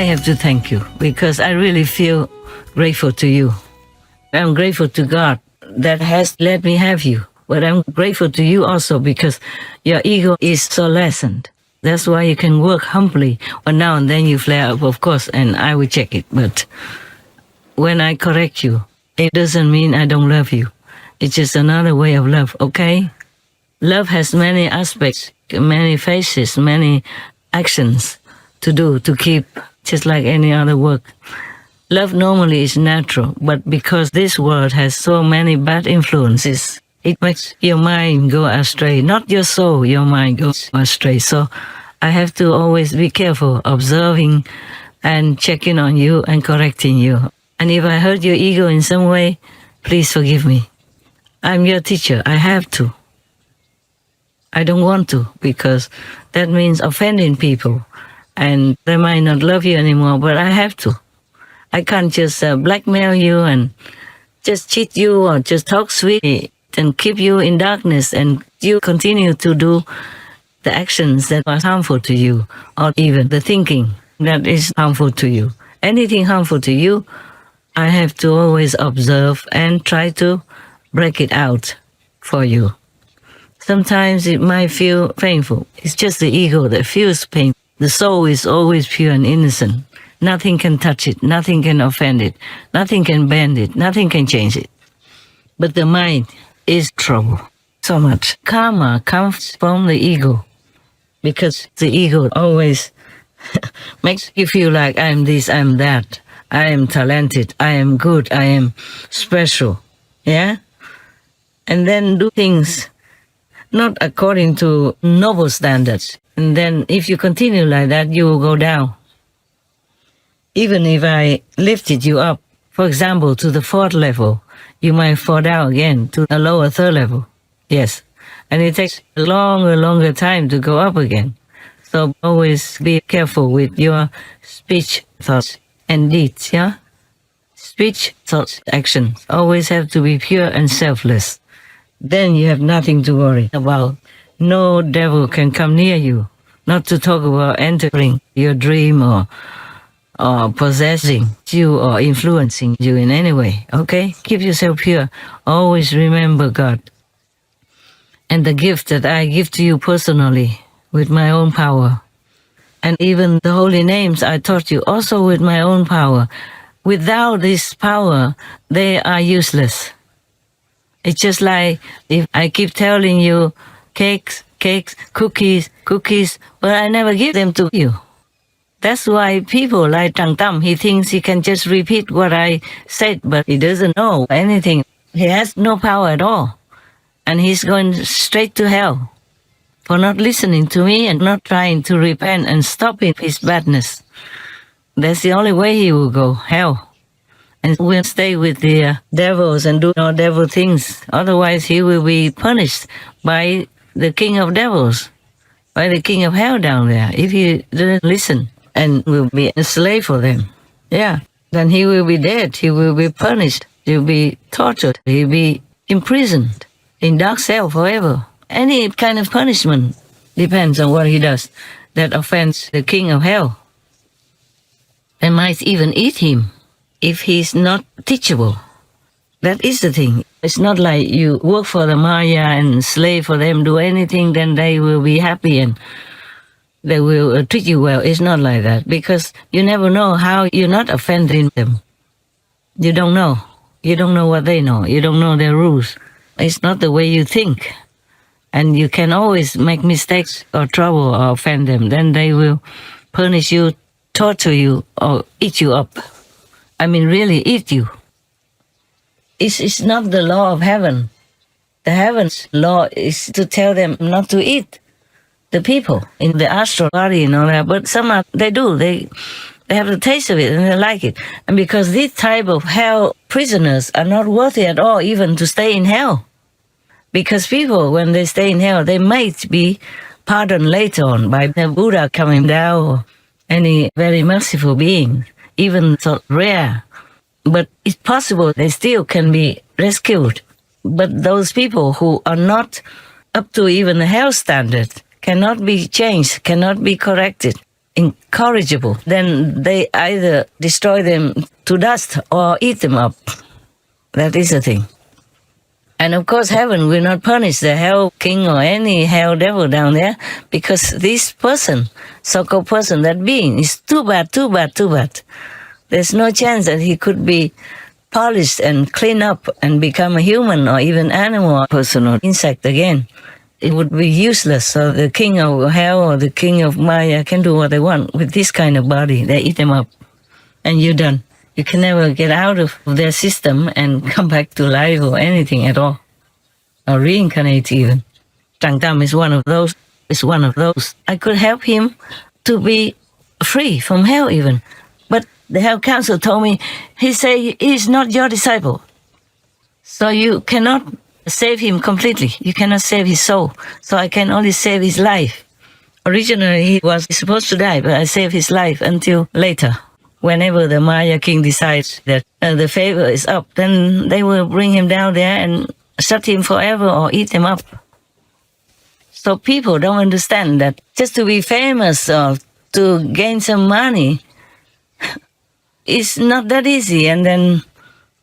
I have to thank you because I really feel grateful to you. I'm grateful to God that has let me have you. But I'm grateful to you also because your ego is so lessened. That's why you can work humbly. But now and then you flare up, of course, and I will check it. But when I correct you, it doesn't mean I don't love you. It's just another way of love, okay? Love has many aspects, many faces, many actions to do, to keep, just like any other work. Love normally is natural, but because this world has so many bad influences, it makes your mind go astray. Not your soul, your mind goes astray. So I have to always be careful, observing and checking on you and correcting you. And if I hurt your ego in some way, please forgive me. I'm your teacher. I have to. I don't want to, because that means offending people. And they might not love you anymore, but I have to. I can't just blackmail you and just cheat you or just talk sweet and keep you in darkness and you continue to do the actions that are harmful to you, or even the thinking that is harmful to you. Anything harmful to you, I have to always observe and try to break it out for you. Sometimes it might feel painful. It's just the ego that feels pain. The soul is always pure and innocent. Nothing can touch it. Nothing can offend it. Nothing can bend it. Nothing can change it. But the mind is trouble. So much karma comes from the ego, because the ego always makes you feel like I'm this, I'm that. I am talented. I am good. I am special. Yeah? And then do things not according to noble standards. And then if you continue like that, you will go down. Even if I lifted you up, for example, to the 4th level, you might fall down again to a lower 3rd level. Yes. And it takes a longer time to go up again. So always be careful with your speech, thoughts, and deeds, yeah? Speech, thoughts, actions always have to be pure and selfless. Then you have nothing to worry about. No devil can come near you. Not to talk about entering your dream or possessing you or influencing you in any way, okay? Keep yourself pure. Always remember God. And the gift that I give to you personally with my own power. And even the holy names I taught you also with my own power. Without this power, they are useless. It's just like if I keep telling you cakes, cookies, but I never give them to you. That's why people like Trăng Tâm, he thinks he can just repeat what I said, but he doesn't know anything. He has no power at all. And he's going straight to hell for not listening to me and not trying to repent and stopping his badness. That's the only way he will go, hell. And will stay with the devils and do no devil things. Otherwise, he will be punished by the king of devils, by the king of hell down there, if he didn't listen, and will be a slave for them. Yeah, then he will be dead. He will be punished. He will be tortured. He will be imprisoned in dark cell forever. Any kind of punishment depends on what he does that offends the king of hell. They might even eat him if he's not teachable. That is the thing. It's not like you work for the Maya and slave for them, do anything, then they will be happy and they will treat you well. It's not like that, because you never know how you're not offending them. You don't know. You don't know what they know. You don't know their rules. It's not the way you think. And you can always make mistakes or trouble or offend them. Then they will punish you, torture you, or eat you up. I mean, really eat you. It's not the law of heaven. The heaven's law is to tell them not to eat the people in the astral body and all that. But somehow they do. They have the taste of it and they like it. And because these type of hell prisoners are not worthy at all even to stay in hell. Because people, when they stay in hell, they might be pardoned later on by the Buddha coming down or any very merciful being, even so rare. But it's possible they still can be rescued. But those people who are not up to even the hell standard cannot be changed, cannot be corrected. incorrigible, then they either destroy them to dust or eat them up. That is the thing. And of course, heaven will not punish the hell king or any hell devil down there, because this person, so-called person, that being, is too bad, too bad, too bad. There's no chance that he could be polished and clean up and become a human or even animal or person or insect again. It would be useless. So the king of hell or the king of Maya can do what they want with this kind of body. They eat them up and you're done. You can never get out of their system and come back to life or anything at all, or reincarnate even. Tràng Tam is one of those. Is one of those. I could help him to be free from hell even. But the Hell Council told me, he said, he's not your disciple. So you cannot save him completely. You cannot save his soul. So I can only save his life. Originally, he was supposed to die, but I saved his life until later. Whenever the Maya king decides that the favor is up, then they will bring him down there and shut him forever or eat him up. So people don't understand that just to be famous or to gain some money is not that easy. And then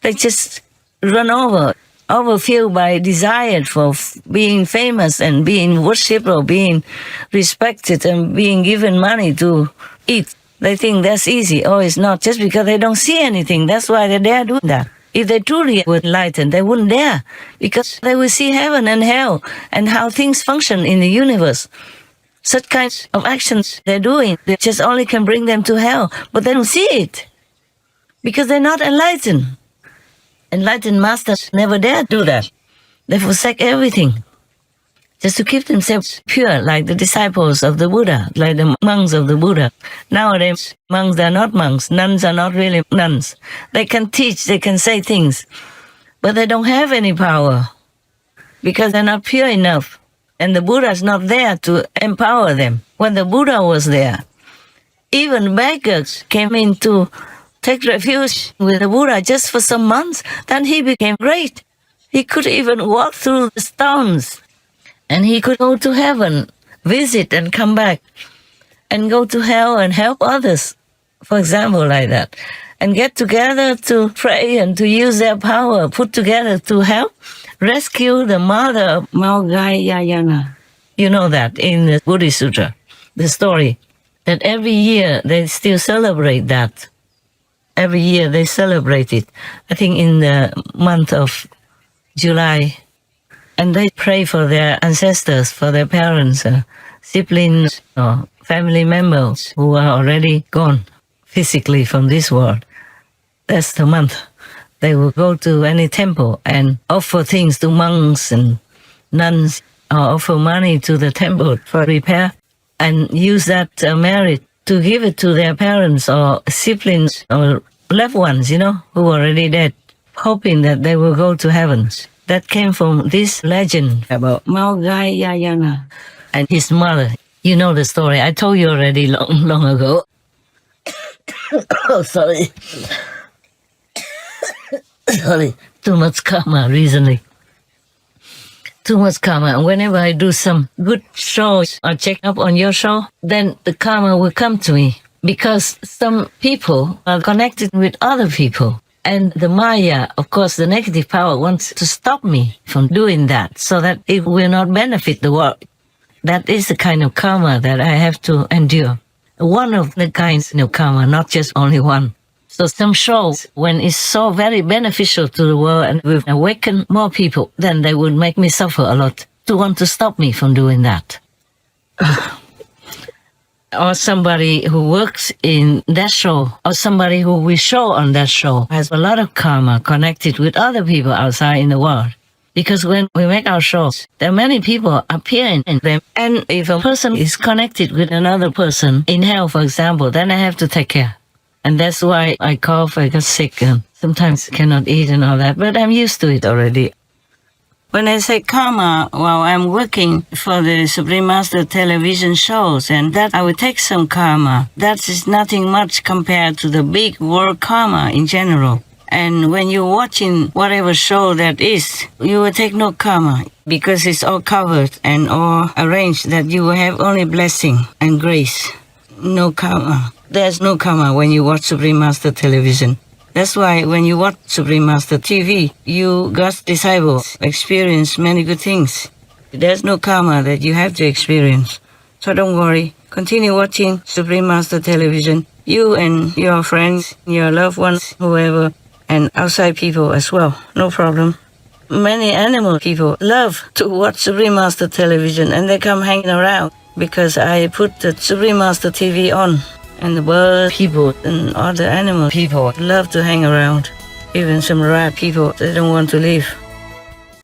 they just run overfilled by desire for being famous and being worshipped or being respected and being given money to eat. They think that's easy. Oh, it's not, just because they don't see anything. That's why they dare do that. If they truly were enlightened, they wouldn't dare, because they will see heaven and hell and how things function in the universe. Such kinds of actions they're doing, they just only can bring them to hell, but they don't see it because they're not enlightened. Enlightened masters never dare do that. They forsake everything just to keep themselves pure, like the disciples of the Buddha, like the monks of the Buddha. Nowadays, monks are not monks. Nuns are not really nuns. They can teach, they can say things, but they don't have any power because they're not pure enough. And the Buddha is not there to empower them. When the Buddha was there, even beggars came in to take refuge with the Buddha just for some months. Then he became great. He could even walk through the stones. And he could go to heaven, visit and come back, and go to hell and help others, for example, like that. And get together to pray and to use their power, put together to help rescue the mother of Maugayayana. You know that in the Buddhist Sutra, the story, that every year they still celebrate that. Every year they celebrate it, I think in the month of July. And they pray for their ancestors, for their parents, siblings, or family members who are already gone physically from this world. That's the month. They will go to any temple and offer things to monks and nuns, or offer money to the temple for repair, and use that merit to give it to their parents or siblings or loved ones, who are already dead, hoping that they will go to heaven. That came from this legend about Maugayayana and his mother. You know the story. I told you already long ago. Oh, sorry. Sorry. Too much karma recently. Too much karma. And whenever I do some good shows or check up on your show, then the karma will come to me. Because some people are connected with other people. And the Maya, of course, the negative power wants to stop me from doing that so that it will not benefit the world. That is the kind of karma that I have to endure. One of the kinds of karma, not just only one. So some shows, when it's so very beneficial to the world and will awaken more people, then they would make me suffer a lot to want to stop me from doing that. Or somebody who works in that show, or somebody who we show on that show, has a lot of karma connected with other people outside in the world. Because when we make our shows, there are many people appearing in them. And if a person is connected with another person in hell, for example, then I have to take care. And that's why I cough, I get sick, and sometimes cannot eat and all that. But I'm used to it already. When I say karma, well, I'm working for the Supreme Master television shows, and that I will take some karma. That is nothing much compared to the big world karma in general. And when you're watching whatever show that is, you will take no karma because it's all covered and all arranged that you will have only blessing and grace. no karma. There's no karma when you watch Supreme Master television. That's why when you watch Supreme Master TV, you, God's disciples, experience many good things. There's no karma that you have to experience. So don't worry. Continue watching Supreme Master television. You and your friends, your loved ones, whoever, and outside people as well. No problem. Many animal people love to watch Supreme Master television and they come hanging around because I put the Supreme Master TV on. And the bird people and other animal people love to hang around. Even some rat people, they don't want to leave.